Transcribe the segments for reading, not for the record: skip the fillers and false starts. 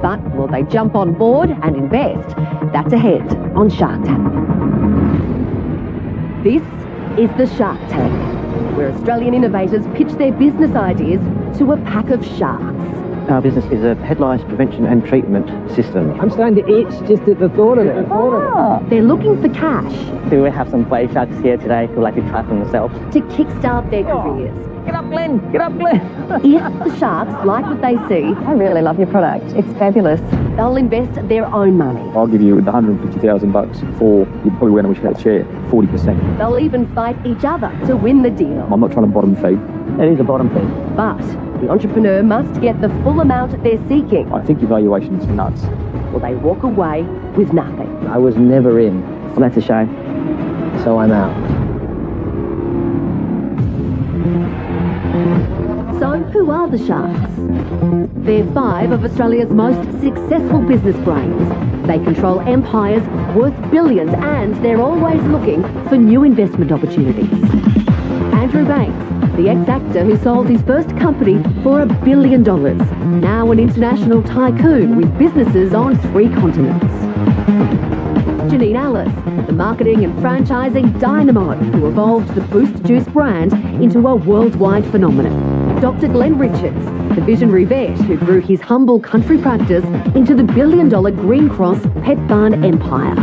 But will they jump on board and invest? That's ahead on Shark Tank. This is the Shark Tank, where Australian innovators pitch their business ideas to a pack of sharks. Our business is a head lice prevention and treatment system. I'm starting to itch just at the thought of it. They're looking for cash. Do we have some wave sharks here today who like to try for themselves? To kickstart their careers. Get up, Glenn! Get up, Glenn! If the sharks like what they see, I really love your product. It's fabulous. they'll invest their own money. I'll give you the $150,000 for, you probably win a share, 40%. They'll even fight each other to win the deal. I'm not trying to bottom feed. It is a bottom feed. But the entrepreneur must get the full amount they're seeking. I think your valuation is nuts. Or they walk away with nothing. I was never in. Well, that's a shame. So I'm out. So who are the sharks? They're 5 of Australia's most successful business brains. They control empires worth billions, and they're always looking for new investment opportunities. Andrew Banks, the ex-actor who sold his first company for $1 billion, now an international tycoon with businesses on 3 continents. Janine Alice, the marketing and franchising dynamo who evolved the Boost Juice brand into a worldwide phenomenon. Dr. Glenn Richards, the visionary vet who grew his humble country practice into the $1 billion Green Cross pet barn empire.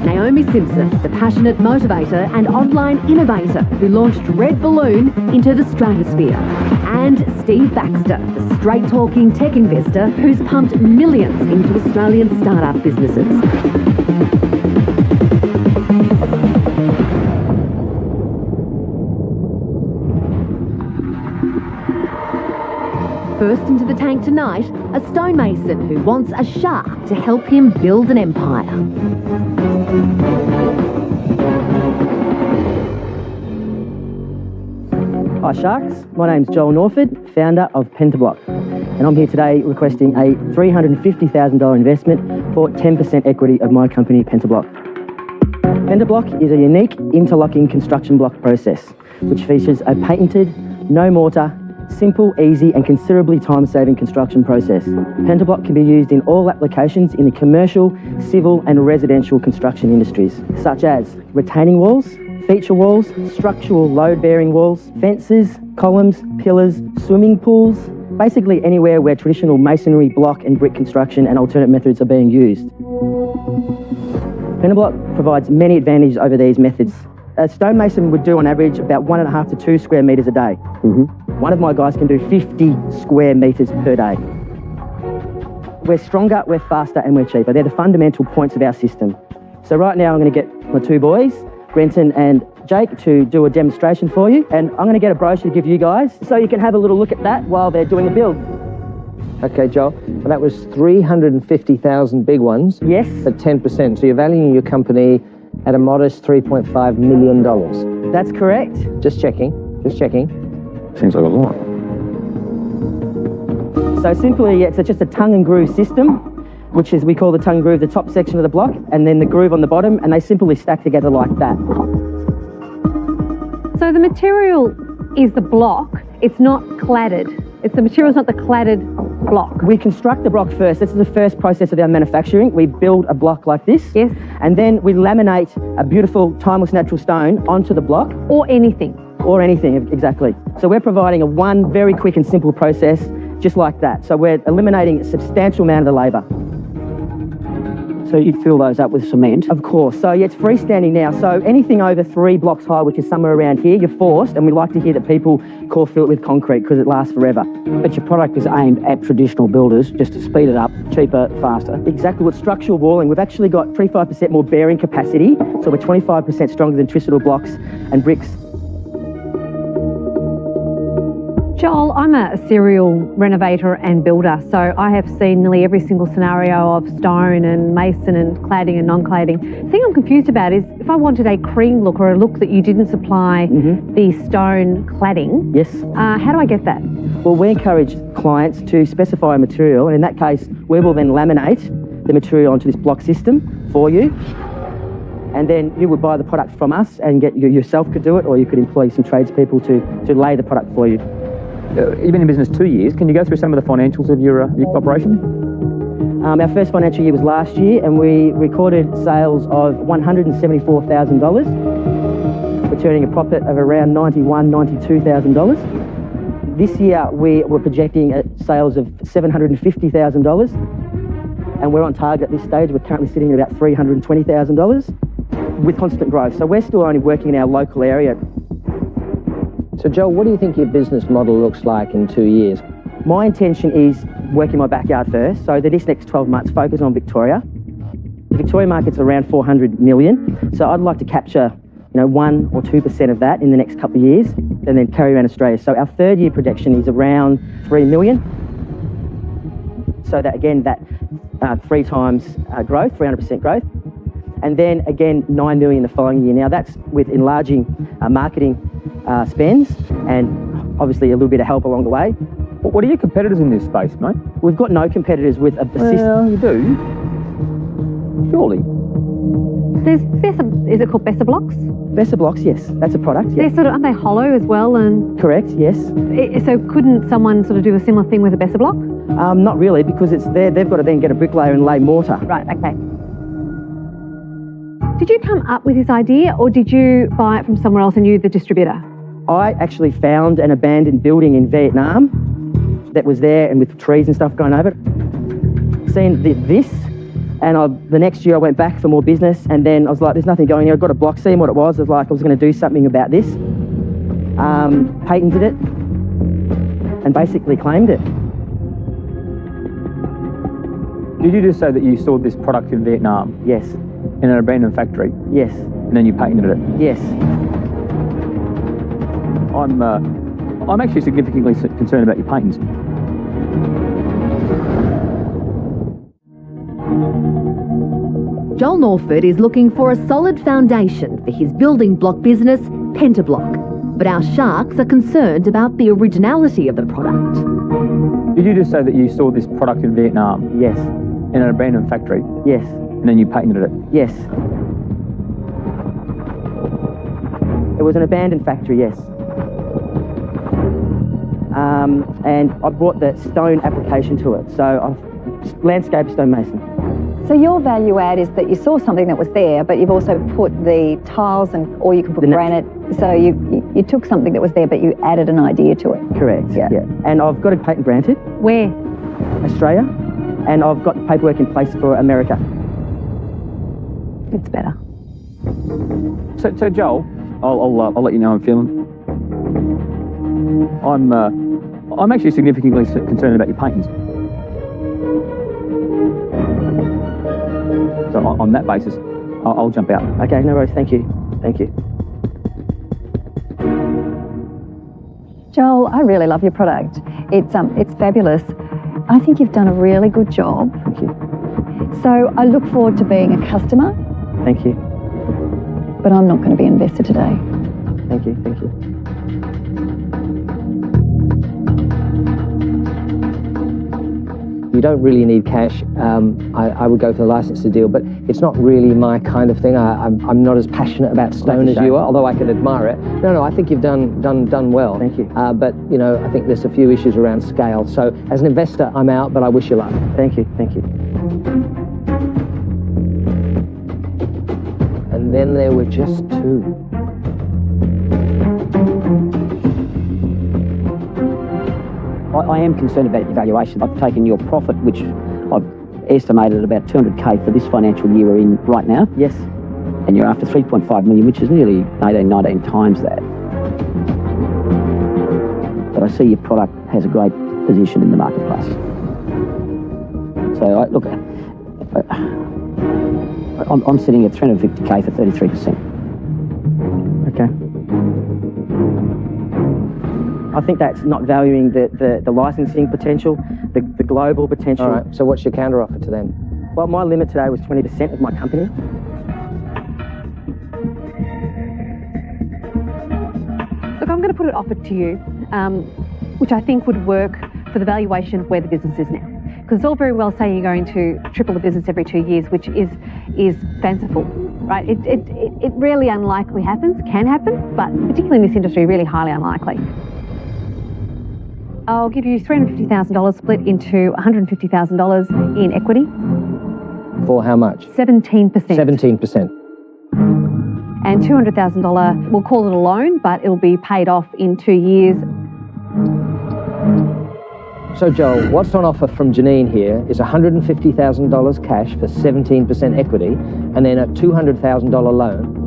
Naomi Simpson, the passionate motivator and online innovator who launched Red Balloon into the stratosphere. And Steve Baxter, the straight-talking tech investor who's pumped millions into Australian startup businesses. First into the tank tonight, a stonemason who wants a shark to help him build an empire. Hi Sharks, my name's Joel Norford, founder of Pentablock, and I'm here today requesting a $350,000 investment for 10% equity of my company Pentablock. Pentablock is a unique interlocking construction block process which features a patented, no mortar, simple, easy and considerably time-saving construction process. Pentablock can be used in all applications in the commercial, civil and residential construction industries, such as retaining walls, feature walls, structural load-bearing walls, fences, columns, pillars, swimming pools, basically anywhere where traditional masonry, block and brick construction and alternate methods are being used. Pentablock provides many advantages over these methods. A stonemason would do on average about 1.5 to 2 square metres a day. One of my guys can do 50 square metres per day. We're stronger, we're faster and we're cheaper. They're the fundamental points of our system. So right now I'm going to get my 2 boys, Brenton and Jake, to do a demonstration for you. And I'm going to get a brochure to give you guys so you can have a little look at that while they're doing the build. Okay, Joel, well, that was 350,000 big ones. Yes. At 10%. So you're valuing your company at a modest $3.5 million. That's correct. Just checking. Seems like a lot. So simply, it's just a tongue and groove system, which is, we call the tongue and groove the top section of the block, and then the groove on the bottom, and they simply stack together like that. So the material is the block, it's not cladded. The material's not the cladded block. We construct the block first. This is the first process of our manufacturing. We build a block like this. Yes. And then we laminate a beautiful, timeless natural stone onto the block. Or anything. Or anything, exactly. So we're providing one very quick and simple process, just like that. So we're eliminating a substantial amount of the labour. So you'd fill those up with cement? Of course. So yeah, it's freestanding now. So anything over 3 blocks high, which is somewhere around here, you're forced, and we like to hear that people core fill it with concrete because it lasts forever. But your product is aimed at traditional builders, just to speed it up, cheaper, faster. Exactly. With structural walling, we've actually got 25% more bearing capacity, so we're 25% stronger than traditional blocks and bricks. Joel, I'm a serial renovator and builder, so I have seen nearly every single scenario of stone and mason and cladding and non-cladding. The thing I'm confused about is if I wanted a cream look or a look that you didn't supply the stone cladding, yes. How do I get that? Well, we encourage clients to specify a material, and in that case, we will then laminate the material onto this block system for you. And then you would buy the product from us and yourself could do it, or you could employ some tradespeople to lay the product for you. You've been in business 2 years. Can you go through some of the financials of your operation? Our first financial year was last year, and we recorded sales of $174,000, returning a profit of around $92,000. This year we were projecting sales of $750,000, and we're on target at this stage. We're currently sitting at about $320,000 with constant growth. So we're still only working in our local area. So Joel, what do you think your business model looks like in 2 years? My intention is work in my backyard first, so that this next 12 months focus on Victoria. The Victoria market's around 400 million, so I'd like to capture 1 or 2% of that in the next couple of years, and then carry around Australia. So our third year projection is around 3 million. So that again, that 3 times growth, 300% growth. And then again, 9 million the following year. Now that's with enlarging marketing spends and obviously a little bit of help along the way. What are your competitors in this space, mate? We've got no competitors with a system. Well, you do. Surely. There's is it called Bessa Blocks? Bessa Blocks, yes, that's a product. Yeah. They're sort of, aren't they hollow as well? And correct, yes. So couldn't someone sort of do a similar thing with a Bessa Block? Not really, because it's there. They've got to then get a bricklayer and lay mortar. Right. Okay. Did you come up with this idea, or did you buy it from somewhere else and you the distributor? I actually found an abandoned building in Vietnam that was there, and with trees and stuff going over it. Seen this, and the next year I went back for more business, and then I was like, there's nothing going here. I got a block, seeing what it was. I was like, I was going to do something about this. Patented it, and basically claimed it. Did you just say that you sold this product in Vietnam? Yes. In an abandoned factory? Yes. And then you patented it? Yes. I'm actually significantly concerned about your patents. Joel Norford is looking for a solid foundation for his building block business, Pentablock. But our sharks are concerned about the originality of the product. Did you just say that you sold this product in Vietnam? Yes. In an abandoned factory? Yes. And then you patented it? Yes. It was an abandoned factory, yes. And I brought the stone application to it. So I've landscape stonemason. So your value add is that you saw something that was there, but you've also put the tiles or you can put granite. So you took something that was there, but you added an idea to it. Correct. Yeah. And I've got a patent granted. Where? Australia. And I've got paperwork in place for America. It's better. So Joel, I'll let you know how I'm feeling. I'm actually significantly concerned about your patents. So on that basis, I'll jump out. Okay, no worries. Thank you. Thank you. Joel, I really love your product. It's fabulous. I think you've done a really good job. Thank you. So I look forward to being a customer. Thank you. But I'm not going to be an investor today. Thank you. Thank you. You don't really need cash. I would go for the licensing deal, but it's not really my kind of thing. I'm not as passionate about stone as you are, although I can admire it. No, I think you've done well. Thank you. But I think there's a few issues around scale. So as an investor, I'm out, but I wish you luck. Thank you. Thank you. And then there were just 2. I am concerned about your valuation. I've taken your profit, which I've estimated at about 200k for this financial year we're in right now. Yes. And you're after 3.5 million, which is nearly 19 times that. But I see your product has a great position in the marketplace. So look, I'm sitting at 350k for 33%. Okay. I think that's not valuing the licensing potential, the global potential. All right, so what's your counter offer to them? Well, my limit today was 20% of my company. Look, I'm going to put an offer to you, which I think would work for the valuation of where the business is now. Because it's all very well saying you're going to triple the business every 2 years, which is fanciful, right? It rarely unlikely happens, can happen, but particularly in this industry, really highly unlikely. I'll give you $350,000 split into $150,000 in equity. For how much? 17%. 17%. And $200,000, we'll call it a loan, but it'll be paid off in 2 years. So, Joel, what's on offer from Janine here is $150,000 cash for 17% equity and then a $200,000 loan.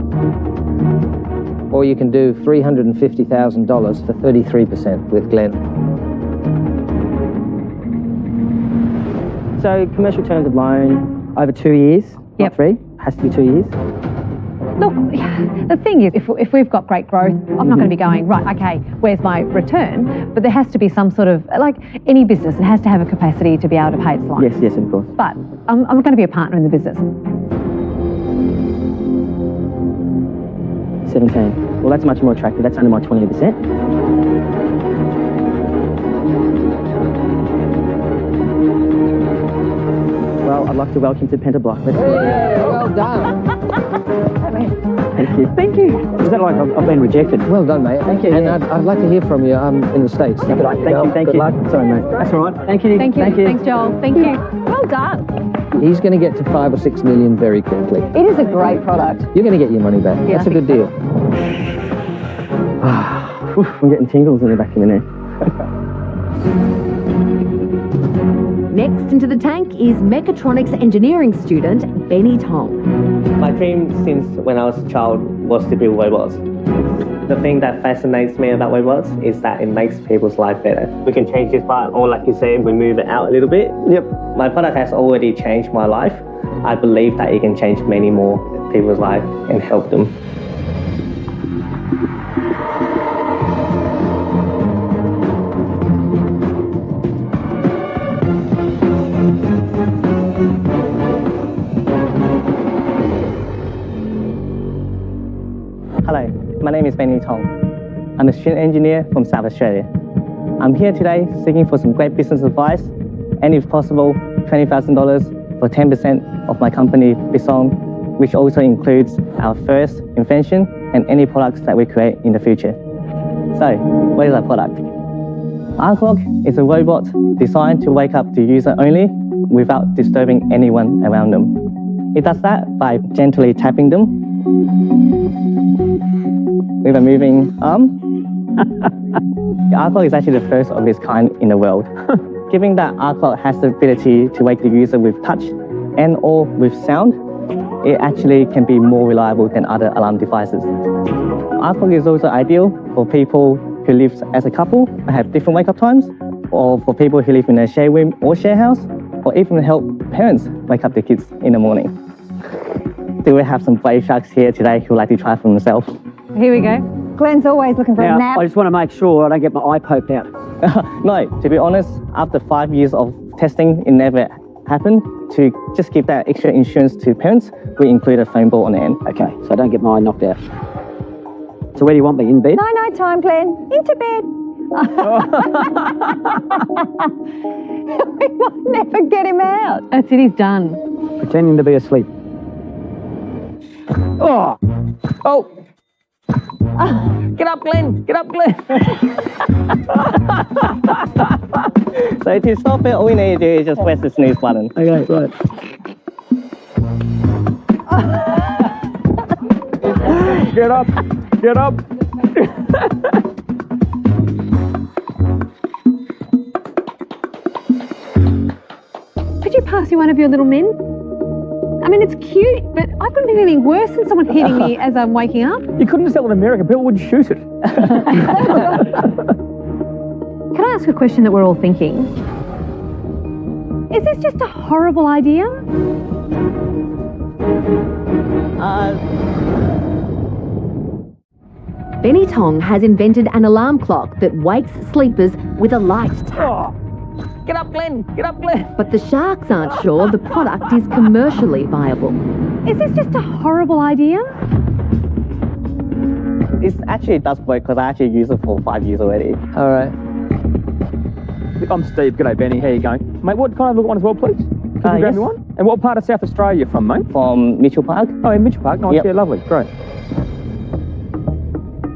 Or you can do $350,000 for 33% with Glenn. So commercial terms of loan over 2 years, not 3, has to be 2 years. Look, the thing is, if we've got great growth, I'm not going to be going, right, okay, where's my return? But there has to be some sort of, like any business, it has to have a capacity to be able to pay its loans. Yes, of course. But I'm going to be a partner in the business. 17. Well, that's much more attractive. That's under my 20%. Well, I'd like to welcome you to Pentablock. Hey, well done. Thank you. Thank you. Is that like I've been rejected? Well done, mate. Thank you. And Yeah. I'd like to hear from you in the States. Thank you. Good luck. Sorry, mate. That's all right. Thank you. Thank you. Thanks, Joel. Thank you. Well done. He's going to get to 5 or 6 million very quickly. It is a great product. You're going to get your money back. Yeah, That's a I good deal. I'm getting tingles in the back of my neck. Next into the tank is mechatronics engineering student Benny Tong. My dream since when I was a child was to build robots. The thing that fascinates me about robots is that it makes people's life better. We can change this part, or like you said, we move it out a little bit. Yep. My product has already changed my life. I believe that it can change many more people's life and help them. Hello, my name is Benny Tong. I'm a student engineer from South Australia. I'm here today seeking for some great business advice and, if possible, $20,000 for 10% of my company, Bisong, which also includes our first invention and any products that we create in the future. So, what is our product? Our clock is a robot designed to wake up the user only without disturbing anyone around them. It does that by gently tapping them with a moving arm. Our clock is actually the first of its kind in the world. Given that our clock has the ability to wake the user with touch and or with sound, it actually can be more reliable than other alarm devices. Our clock is also ideal for people who live as a couple and have different wake-up times, or for people who live in a share room or share house, or even help parents wake up their kids in the morning. Do we have some brave sharks here today who would like to try for themselves? Here we go. Glenn's always looking for Now, a nap. I just want to make sure I don't get my eye poked out. No, to be honest, after 5 years of testing, it never happened. To just give that extra insurance to parents, we include a foam ball on the end. Okay, so I don't get my eye knocked out. So where do you want me, in bed? No time, Glenn. Into bed. We might never get him out. That's it, he's done. Pretending to be asleep. Oh! Oh! Get up, Glenn! Get up, Glenn! So to stop it, all we need to do is just press the snooze button. Okay, right. Get up! Get up! Could you pass me one of your little men? I mean, it's cute, but I couldn't think of anything worse than someone hitting me as I'm waking up. You couldn't just sell it in America, people would shoot it. Can I ask a question that we're all thinking? Is this just a horrible idea? Benny Tong has invented an alarm clock that wakes sleepers with a light tap. Oh. Get up, Glenn! Get up, Glenn! But the sharks aren't sure the product is commercially viable. Is this just a horrible idea? It actually does work because I actually use it for 5 years already. All right. I'm Steve. G'day, Benny. How you going? Mate, what can I look at one as well, please? Can you grab Yes. me one? And what part of South Australia are you from, mate? From Mitchell Park. Oh, in Mitchell Park. Nice. Yep. Yeah, lovely. Great.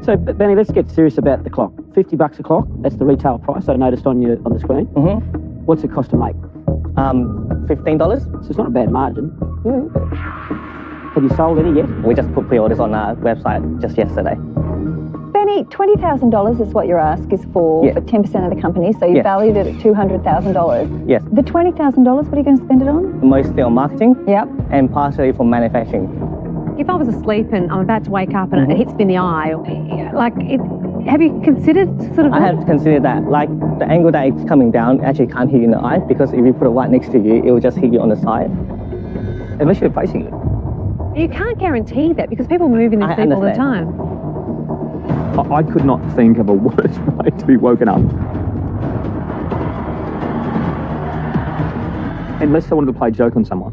So, Benny, let's get serious about the clock. $50 a clock. That's the retail price I noticed on the screen. Mm-hmm. What's it cost to make? $15. So it's not a bad margin. Yeah. Have you sold any yet? We just put pre-orders on our website just yesterday. Benny, $20,000 is what your ask is for 10% of the company, so you valued it at $200,000. Yes. The $20,000, what are you going to spend it on? Mostly on marketing. Yep. And partially for manufacturing. If I was asleep and I'm about to wake up and it hits me in the eye, have you considered sort of I have considered that. Like, the angle that it's coming down actually can't hit you in the eye, because if you put it right next to you, it will just hit you on the side. Unless you're facing it. You can't guarantee that because people move in their sleep all the time. I could not think of a worse way to be woken up. Unless I wanted to play a joke on someone.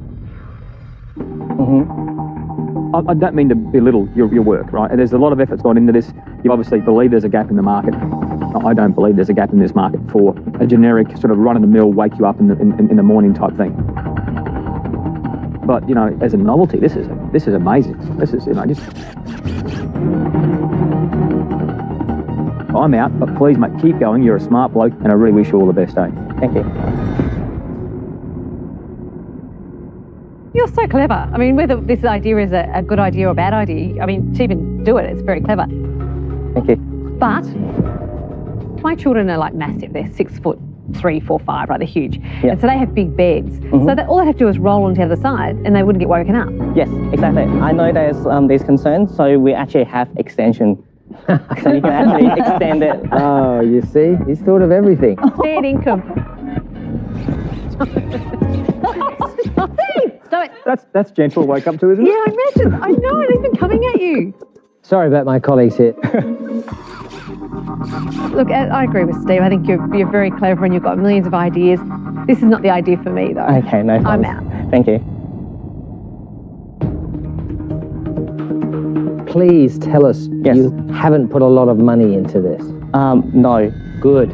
I don't mean to belittle your work, right? There's a lot of effort's gone into this. You obviously believe there's a gap in the market. I don't believe there's a gap in this market for a generic sort of run-of-the-mill, wake you up in the morning type thing. But, you know, as a novelty, this is amazing. This is, you know, just... I'm out, but please, mate, keep going. You're a smart bloke, and I really wish you all the best, eh? Thank you. You're so clever. I mean, whether this idea is a good idea or a bad idea, I mean, to even do it, it's very clever. Thank you. But my children are like massive. They're 6'3", 4, 5", right? They're huge. Yeah. And so they have big beds. So that all they have to do is roll onto the other side and they wouldn't get woken up. Yes, exactly. I know there's these concerns, so we actually have extension. So you can actually extend it. Oh, you see? He's thought of everything. Shared income. Stop it. That's gentle wake up to, isn't it? Yeah, I imagine. I know it, even coming at you. Sorry about my colleagues here. Look, I agree with Steve. I think you're very clever and you've got millions of ideas. This is not the idea for me, though. Okay, no problem. I'm out. Thank you. Please tell us you haven't put a lot of money into this. No. Good.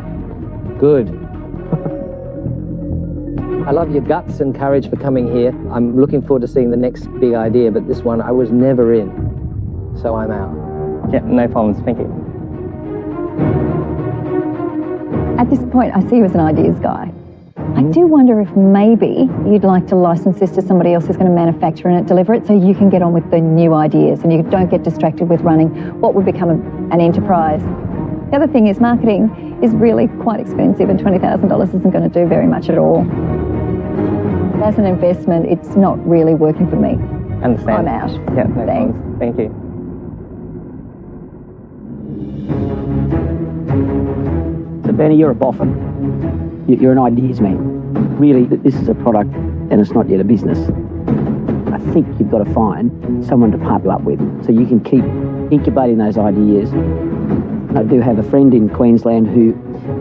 Good. I love your guts and courage for coming here. I'm looking forward to seeing the next big idea, but this one I was never in, so I'm out. Yeah, no problems. Thank you. At this point, I see you as an ideas guy. I do wonder if maybe you'd like to license this to somebody else who's going to manufacture and deliver it, so you can get on with the new ideas and you don't get distracted with running what would become an enterprise. The other thing is marketing is really quite expensive, and $20,000 isn't going to do very much at all. As an investment, it's not really working for me. Understand. I'm out. Yeah, no Thanks. problems. Thank you. So Benny, you're a boffin. You're an ideas man. Really, this is a product and it's not yet a business. I think you've got to find someone to partner up with so you can keep incubating those ideas. I do have a friend in Queensland who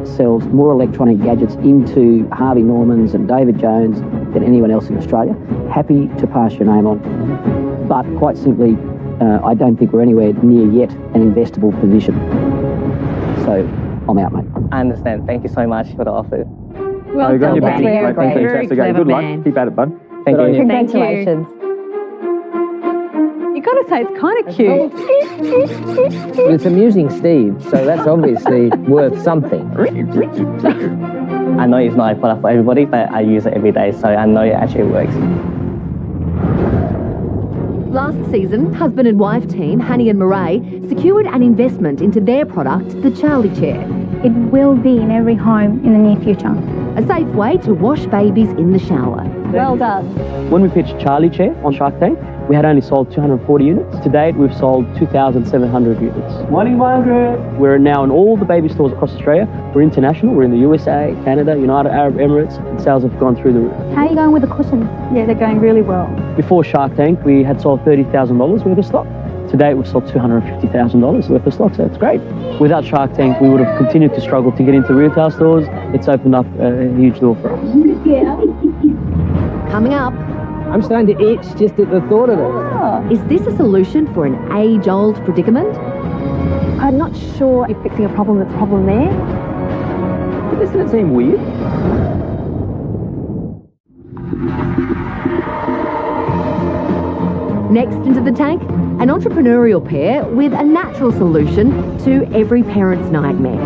sells more electronic gadgets into Harvey Normans and David Jones than anyone else in Australia. Happy to pass your name on. But quite simply, I don't think we're anywhere near yet an investable position. So I'm out, mate. I understand. Thank you so much for the offer. Well done, Benny. Benny. Great. Very clever Good luck. man. Keep at it, bud. Thank you. Congratulations. You got to say, it's kind of cute. But it's amusing Steve, so that's obviously worth something. I know it's not a product for everybody, but I use it every day, so I know it actually works. Last season, husband and wife team, Hanny and Murray, secured an investment into their product, the Charlie Chair. It will be in every home in the near future. A safe way to wash babies in the shower. Well done. When we pitched Charlie Chair on Shark Tank, we had only sold 240 units. To date, we've sold 2,700 units. Morning, Margaret. We're now in all the baby stores across Australia. We're international. We're in the USA, Canada, United Arab Emirates, and sales have gone through the roof. How are you going with the cushions? Yeah, they're going really well. Before Shark Tank, we had sold $30,000 worth of stock. To date, we've sold $250,000 worth of stock, so it's great. Without Shark Tank, we would have continued to struggle to get into retail stores. It's opened up a huge door for us. Yeah. Coming up, I'm starting to itch just at the thought of it. is this a solution for an age-old predicament? I'm not sure you're fixing a problem that's a problem there. But doesn't it seem weird? Next into the tank, An entrepreneurial pair with a natural solution to every parent's nightmare.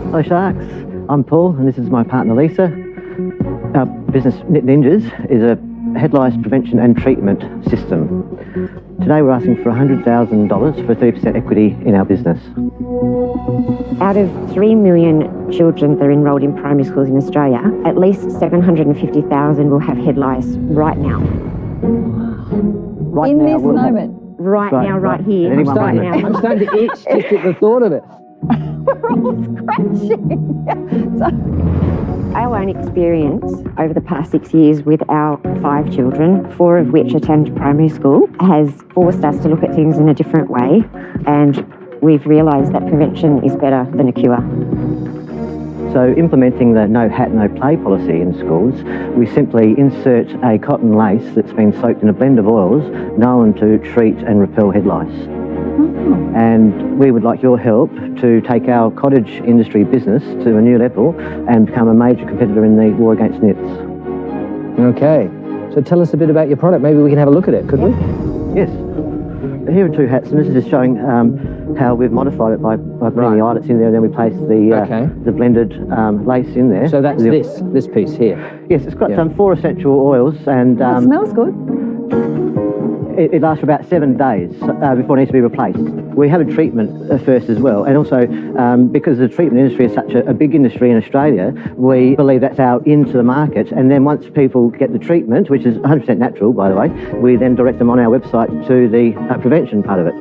Hello Sharks, I'm Paul and this is my partner Lisa. Our business Knit Ninjas is a head lice prevention and treatment system. Today we're asking for $100,000 for 30% equity in our business. Out of 3 million children that are enrolled in primary schools in Australia, at least 750,000 will have head lice right now. In this moment. Right now, right here. I'm starting to itch just at the thought of it. We're all scratching. So, our own experience over the past 6 years with our 5 children, 4 of which attend primary school, has forced us to look at things in a different way, and we've realised that prevention is better than a cure. So implementing the no hat, no play policy in schools, we simply insert a cotton lace that's been soaked in a blend of oils known to treat and repel head lice. And we would like your help to take our cottage industry business to a new level and become a major competitor in the war against nits. Okay, so tell us a bit about your product. Maybe we can have a look at it, could we? Yes. Here are 2 hats, and this is just showing how we've modified it by putting the eyelets in there, and then we place the blended lace in there. So that's this piece here? Yes, it's got 4 essential oils, and it smells good. It lasts for about 7 days before it needs to be replaced. We have a treatment first as well, and also because the treatment industry is such a big industry in Australia, we believe that's out into the market, and then once people get the treatment, which is 100% natural by the way, we then direct them on our website to the prevention part of it.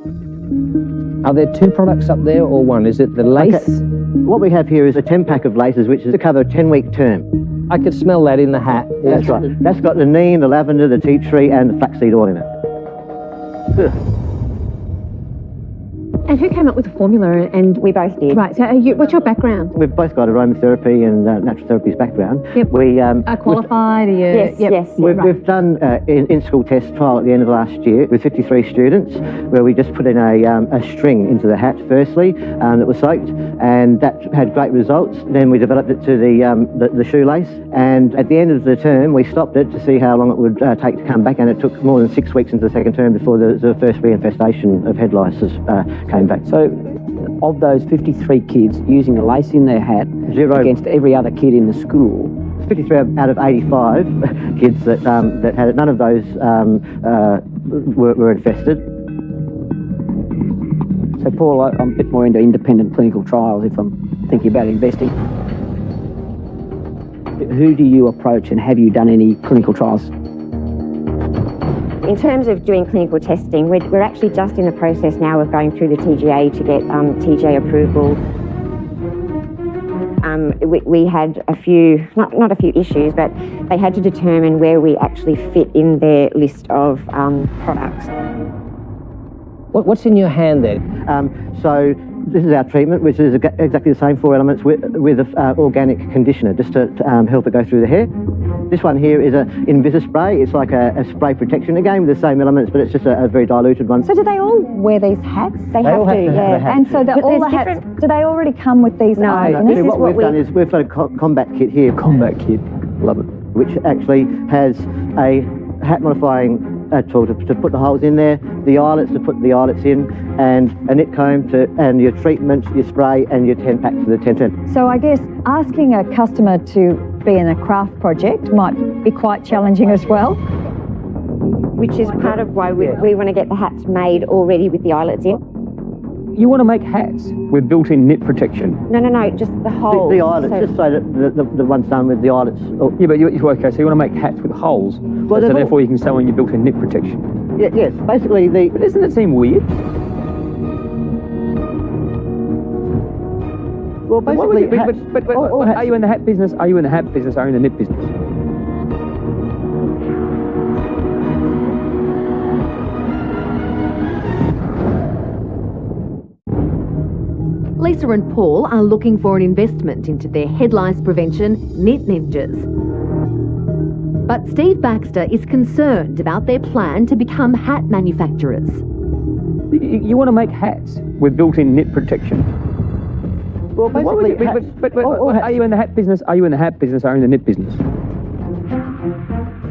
Are there 2 products up there or 1? Is it the lace? Okay. What we have here is a 10-pack of laces, which is to cover a 10-week term. I could smell that in the hat. That's right. That's got the neem, the lavender, the tea tree and the flaxseed oil in it. And who came up with the formula? And we both did. Right. So, what's your background? We've both got aromatherapy and natural therapies background. Yep. We are qualified. Are you? Yes. We've done in-school test trial at the end of last year with 53 students, where we just put in a string into the hat firstly that was soaked, and that had great results. Then we developed it to the shoelace, and at the end of the term we stopped it to see how long it would take to come back, and it took more than 6 weeks into the second term before the first reinfestation of head lice came back. So, of those 53 kids using a lace in their hat against every other kid in the school, 53 out of 85 kids that had it, none of those were infested. So, Paul, I'm a bit more into independent clinical trials if I'm thinking about investing. Who do you approach, and have you done any clinical trials? In terms of doing clinical testing, we're actually just in the process now of going through the TGA to get TGA approval. We had a few, not a few issues, but they had to determine where we actually fit in their list of products. What's in your hand then? So this is our treatment, which is exactly the same 4 elements with an organic conditioner, just to help it go through the hair. This one here is an Invisispray. It's like a spray protection, again with the same elements, but it's just a very diluted one. So do they all wear these hats? They have to, yeah. And so all the hats, do they already come with these eyes? No, what we've done is we've got a combat kit here. Combat kit, love it. Which actually has a hat modifying tool to put the holes in there, the eyelets to put the eyelets in, and a knit comb and your treatment, your spray, and your 10 pack for the 10. So I guess asking a customer to be in a craft project might be quite challenging as well. Which is part of why we want to get the hats made already with the eyelets in. You want to make hats with built-in knit protection? No, just the holes. The eyelets, just so that the one's done with the eyelets. Yeah, but okay, so you want to make hats with holes, so therefore you can sew in your built-in knit protection? Yes, basically But doesn't it seem weird? Well, basically... But are you in the hat business? Are you in the hat business? Are you in the knit business? Lisa and Paul are looking for an investment into their head lice prevention, Knit Ninjas. But Steve Baxter is concerned about their plan to become hat manufacturers. You want to make hats with built-in knit protection? Well, basically... Are you in the hat business? Are you in the hat business? Are you in the knit business?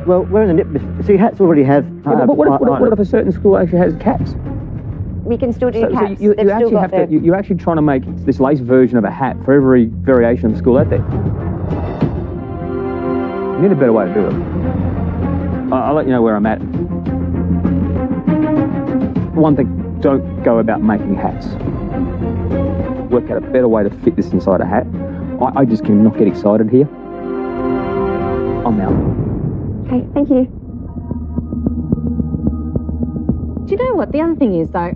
Well, we're in the knit business. See, hats already have... But what if a certain school actually has caps? We can still do caps. So you actually have to. You're actually trying to make this lace version of a hat for every variation of school out there. You need a better way to do it. I'll let you know where I'm at. One thing, don't go about making hats. Work out a better way to fit this inside a hat. I just cannot get excited here. I'm out. Okay, thank you. Do you know what? The other thing is, though,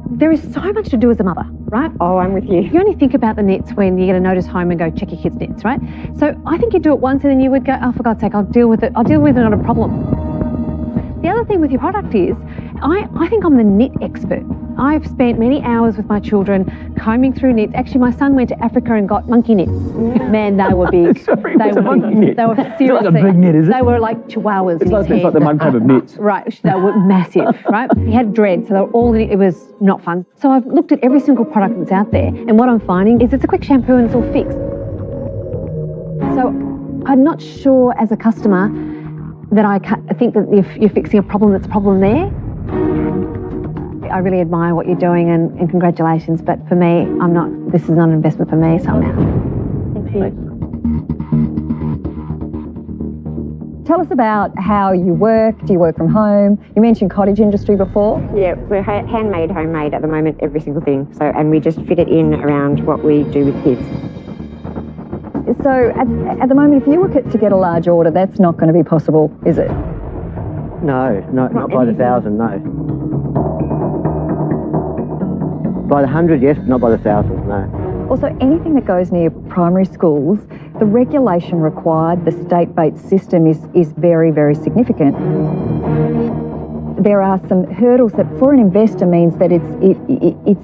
there is so much to do as a mother, right? Oh, I'm with you. You only think about the knits when you get a notice home and go check your kids' knits, right? So I think you'd do it once and then you would go, oh, for God's sake, I'll deal with it. I'll deal with it, not a problem. The other thing with your product is, I think I'm the knit expert. I've spent many hours with my children combing through knits. Actually, my son went to Africa and got monkey knits. Man, they were big. Sorry, they were big. They were seriously. It's like a big knit, is it? They were like chihuahuas. It's like the mug type of knits. Right, they were massive, right? He had dread, so they were all in it. It was not fun. So I've looked at every single product that's out there, and what I'm finding is it's a quick shampoo and it's all fixed. So I'm not sure as a customer that I think that if you're fixing a problem, that's a problem there. I really admire what you're doing and congratulations, but for me, this is not an investment for me, so I'm out. Thank you. Tell us about how you work. Do you work from home? You mentioned cottage industry before. Yeah, we're handmade, homemade at the moment, every single thing. So, and we just fit it in around what we do with kids. So at the moment, if you were to get a large order, that's not going to be possible, is it? No, not by the 1,000, no. By the 100, yes, but not by the 1,000, no. Also, anything that goes near primary schools, the regulation required, the state-based system is very, very significant. There are some hurdles that for an investor means that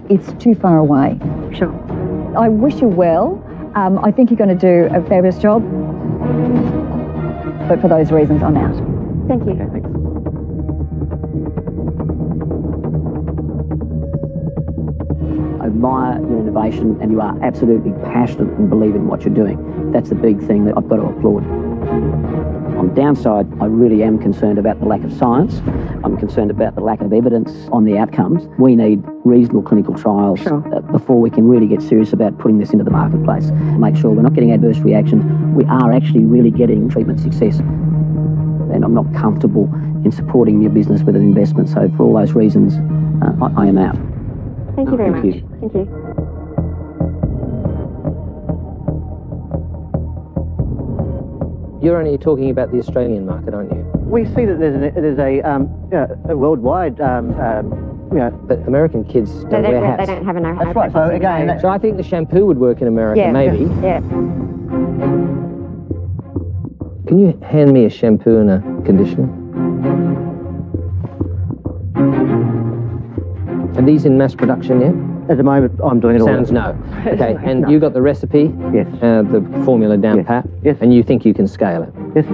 it's too far away. Sure. I wish you well. I think you're going to do a fabulous job. But for those reasons, I'm out. Thank you. Okay, thanks. I admire your innovation and you are absolutely passionate and believe in what you're doing. That's the big thing that I've got to applaud. On the downside, I really am concerned about the lack of science. I'm concerned about the lack of evidence on the outcomes. We need reasonable clinical trials before we can really get serious about putting this into the marketplace. Make sure we're not getting adverse reactions. We are actually really getting treatment success. And I'm not comfortable in supporting your business with an investment. So for all those reasons, I am out. Thank you very much. Thank you. You're only talking about the Australian market, aren't you? We see that there's a worldwide, But American kids don't wear hats. They don't have a no. That's right. So again, So I think the shampoo would work in America, maybe. Yeah. Can you hand me a shampoo and a conditioner? Are these in mass production yet? at the moment I'm doing it all. Sounds no. Okay, and you got the recipe? Yes. The formula down pat? Yes. And you think you can scale it? Yes.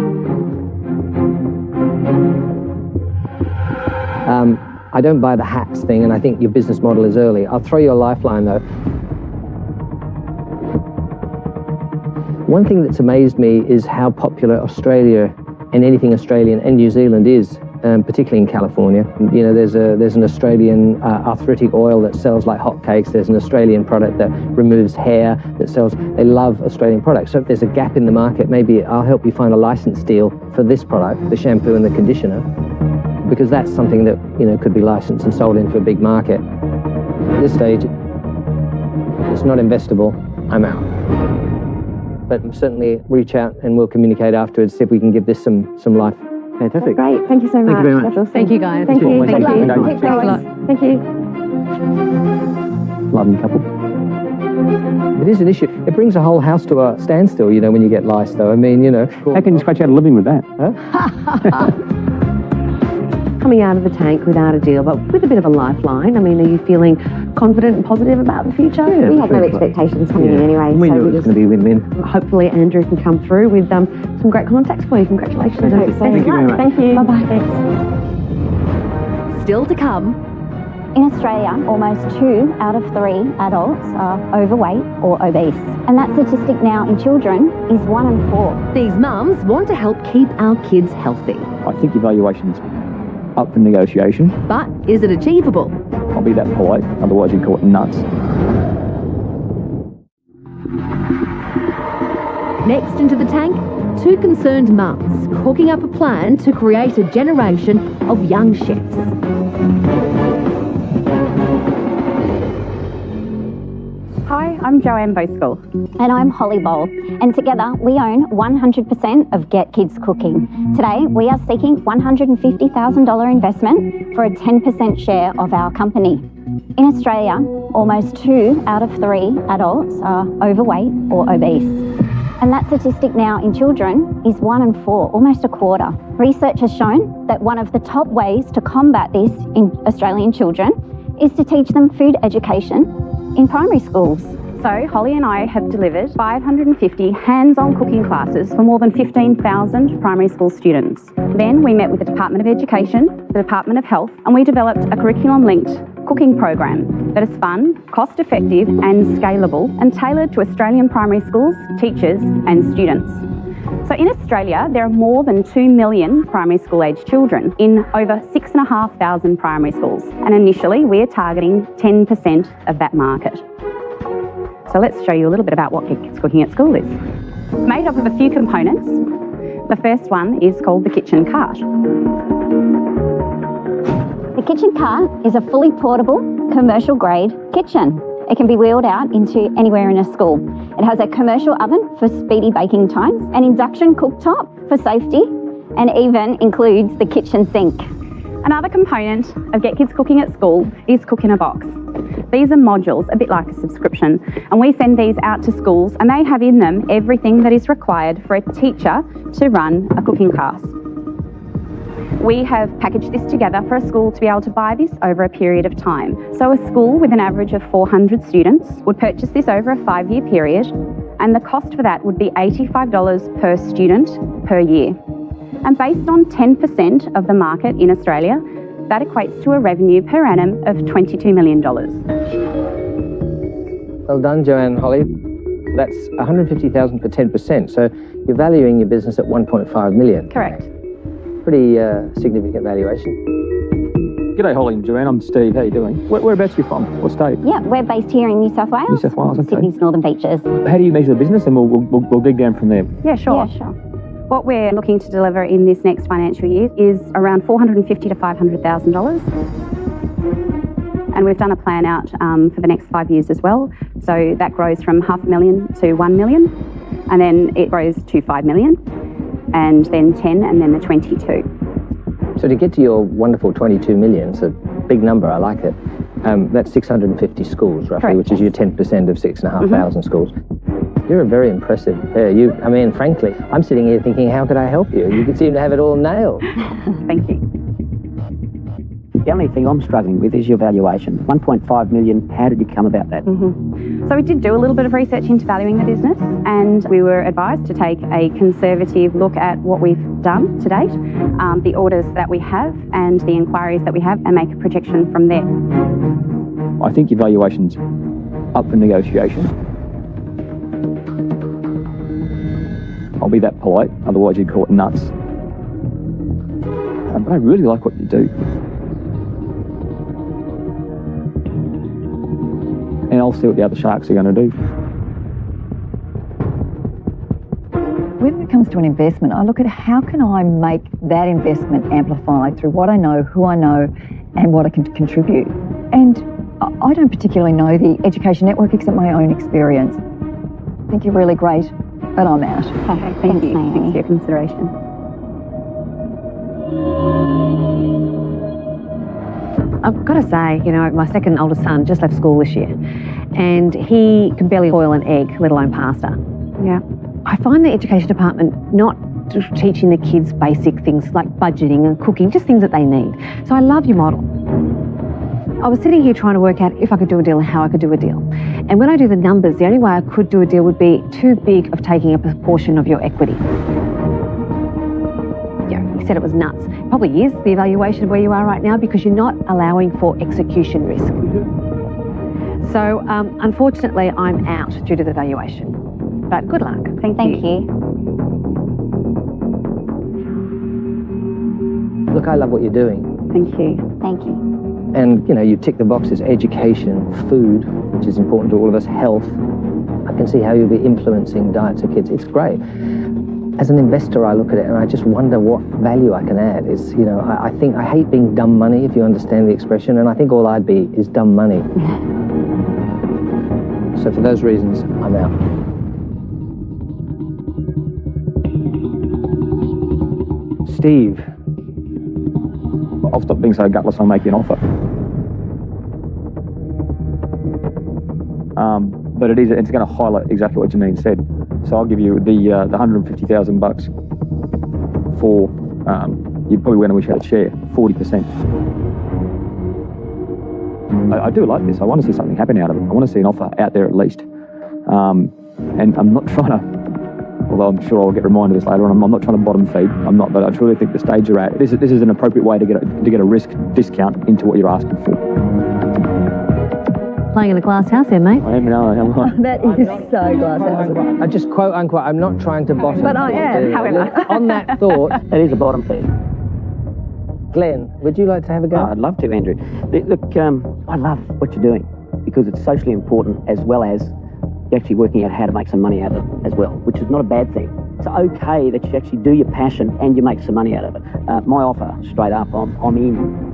I don't buy the hats thing, and I think your business model is early. I'll throw you a lifeline, though. One thing that's amazed me is how popular Australia and anything Australian and New Zealand is, particularly in California. You know, there's an Australian arthritic oil that sells like hotcakes. There's an Australian product that removes hair that sells. They love Australian products. So if there's a gap in the market, maybe I'll help you find a license deal for this product, the shampoo and the conditioner, because that's something that, you know, could be licensed and sold into a big market. At this stage, it's not investable. I'm out. But certainly reach out and we'll communicate afterwards, see if we can give this some life. Fantastic. Great. Thank you so much. Thank you very much. That's awesome. Thank you, guys. Thank you. Thank you. Keep going. Thank you. Loving couple. It is an issue. It brings a whole house to a standstill, you know, when you get lice, though. I mean, you know. How can you scratch out a living with that? Huh? Coming out of the tank without a deal, but with a bit of a lifeline. I mean, are you feeling confident and positive about the future? We had no expectations coming in anyway. We so knew it was going to be a win-win. Hopefully Andrew can come through with some great contacts for you. Congratulations. Thank you very much. Thank you. Bye-bye. Thanks. Still to come, In Australia, almost 2 out of 3 adults are overweight or obese. And that statistic now in children is 1 in 4. These mums want to help keep our kids healthy. I think your valuation's up for negotiation. But is it achievable? I'll be that polite, otherwise you'd call it nuts. Next into the tank, 2 concerned mums cooking up a plan to create a generation of young chefs. Hi, I'm Joanne Boskell. And I'm Holly Bowl. And together we own 100% of Get Kids Cooking. Today we are seeking $150,000 investment for a 10% share of our company. In Australia, almost 2 out of 3 adults are overweight or obese. And that statistic now in children is 1 in 4, almost a quarter. Research has shown that one of the top ways to combat this in Australian children is to teach them food education in primary schools. So Holly and I have delivered 550 hands-on cooking classes for more than 15,000 primary school students. Then we met with the Department of Education, the Department of Health, and we developed a curriculum-linked cooking program that is fun, cost-effective and scalable and tailored to Australian primary schools, teachers and students. So in Australia, there are more than 2 million primary school aged children in over 6,500 primary schools. And initially, we are targeting 10% of that market. So let's show you a little bit about what Get Kids Cooking at School is. It's made up of a few components. The first one is called the kitchen cart. The kitchen cart is a fully portable, commercial-grade kitchen. It can be wheeled out into anywhere in a school. It has a commercial oven for speedy baking times, an induction cooktop for safety, and even includes the kitchen sink. Another component of Get Kids Cooking at School is Cook in a Box. These are modules, a bit like a subscription, and we send these out to schools and they have in them everything that is required for a teacher to run a cooking class. We have packaged this together for a school to be able to buy this over a period of time. So a school with an average of 400 students would purchase this over a 5-year period, and the cost for that would be $85 per student per year. And based on 10% of the market in Australia, that equates to a revenue per annum of $22 million. Well done, Joanne and Holly. That's $150,000 for 10%, so you're valuing your business at $1.5 million. Correct. Pretty significant valuation. G'day, Holly and Joanne. I'm Steve. How you doing? Whereabouts are you from? What state? Yeah, we're based here in New South Wales. New South Wales, okay. Sydney's Northern Beaches. How do you measure the business? And we'll dig down from there. Yeah, sure. Yeah, sure. What we're looking to deliver in this next financial year is around $450,000 to $500,000. And we've done a plan out for the next 5 years as well. So that grows from $500,000 to $1 million, and then it grows to $5 million, and then 10, and then the 22. So to get to your wonderful 22 million, it's a big number, I like it. That's 650 schools, roughly, Correct, which is your 10% of 6,500 schools. You're a very impressive pair. I mean, frankly, I'm sitting here thinking, how could I help you? You seem to have it all nailed. Thank you. The only thing I'm struggling with is your valuation. 1.5 million, how did you come about that? So we did do a little bit of research into valuing the business, and we were advised to take a conservative look at what we've done to date, the orders that we have and the inquiries that we have, and make a projection from there. I think your valuation's up for negotiation. I'll be that polite, otherwise you'd call it nuts. But I really like what you do. And I'll see what the other sharks are going to do. When it comes to an investment, I look at how can I make that investment amplify through what I know, who I know, and what I can contribute. And I don't particularly know the education network except my own experience. I think you're really great, but I'm out. Okay, thank you. Thanks for your consideration. I've got to say, you know, my second oldest son just left school this year, and he can barely boil an egg, let alone pasta. Yeah. I find the education department not teaching the kids basic things like budgeting and cooking, just things that they need. So I love your model. I was sitting here trying to work out if I could do a deal and how I could do a deal. And when I do the numbers, the only way I could do a deal would be too big of taking a proportion of your equity. Yeah, said it was nuts. It probably is the evaluation of where you are right now because you're not allowing for execution risk. So unfortunately, I'm out due to the valuation. But good luck. Thank you. Look, I love what you're doing. Thank you. Thank you. And, you know, you tick the boxes: education, food, which is important to all of us, health. I can see how you'll be influencing diets of kids. It's great. As an investor, I look at it and I just wonder what value I can add. Is, you know, I think I hate being dumb money, if you understand the expression, and I think all I'd be is dumb money. So for those reasons, I'm out. Steve. I'll stop being so gutless and I'll make you an offer. But it's going to highlight exactly what Janine said. So I'll give you the $150,000 for, you probably when we had a share, 40%. I do like this. I want to see something happen out of it. I want to see an offer out there at least. And I'm not trying to, although I'm sure I'll get reminded of this later on, I'm not trying to bottom feed. I'm not, but I truly think the stage you're at, this is an appropriate way to get a risk discount into what you're asking for. Playing in a glass house here, mate. I am now. That is so glass house. I just quote unquote, I'm not trying to bottom But I am, however. On that thought, It is a bottom feed. Glenn, would you like to have a go? Oh, I'd love to, Andrew. Look, I love what you're doing because it's socially important as well as you're actually working out how to make some money out of it as well, which is not a bad thing. It's okay that you actually do your passion and you make some money out of it. My offer, straight up, I'm in.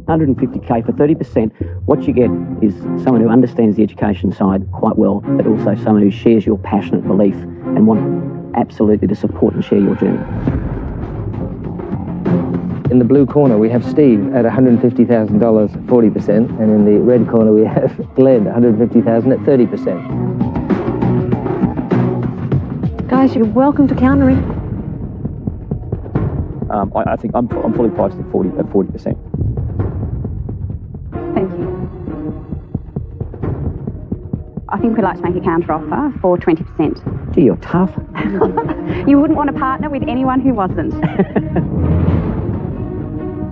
150K for 30%. What you get is someone who understands the education side quite well, but also someone who shares your passionate belief and want absolutely to support and share your journey. In the blue corner, we have Steve at $150,000, 40%, and in the red corner, we have Glenn, $150,000 at 30%. Guys, you're welcome to countering. I think I'm fully priced at 40%. Thank you. I think we'd like to make a counter offer for 20%. Gee, you're tough. You wouldn't want to partner with anyone who wasn't.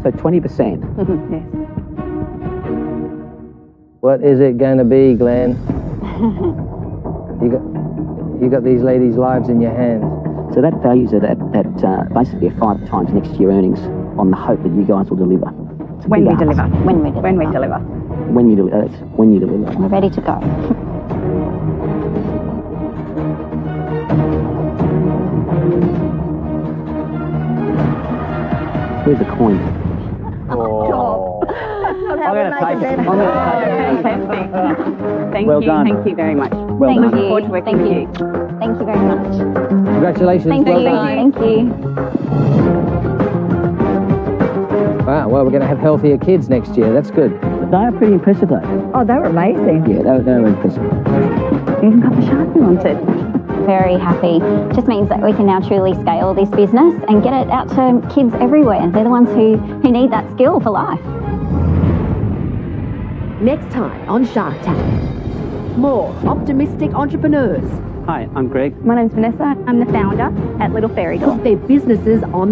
So 20%. Yes. What is it going to be, Glenn? You got these ladies' lives in your hands. So that values it at basically 5 times next year earnings on the hope that you guys will deliver. When we deliver. When we deliver. When you deliver. That's when you deliver. We're ready to go. Where's the coin? Oh. I'm going to take it. Fantastic. Thank Well you. done. Thank you very much. Well Thank done. you. Looking forward to working with you. Thank you very much. Congratulations. Thank well you. done. Thank you. Wow, well, we're going to have healthier kids next year. That's good. They are pretty impressive though. Oh, they were amazing. Yeah, they were impressive. You even got the shark you wanted. Very happy. Just means that we can now truly scale this business and get it out to kids everywhere. They're the ones who need that skill for life. Next time on Shark Tank, more optimistic entrepreneurs Hi, I'm Greg. My name's Vanessa. I'm the founder at Little Fairy Doll. put their businesses on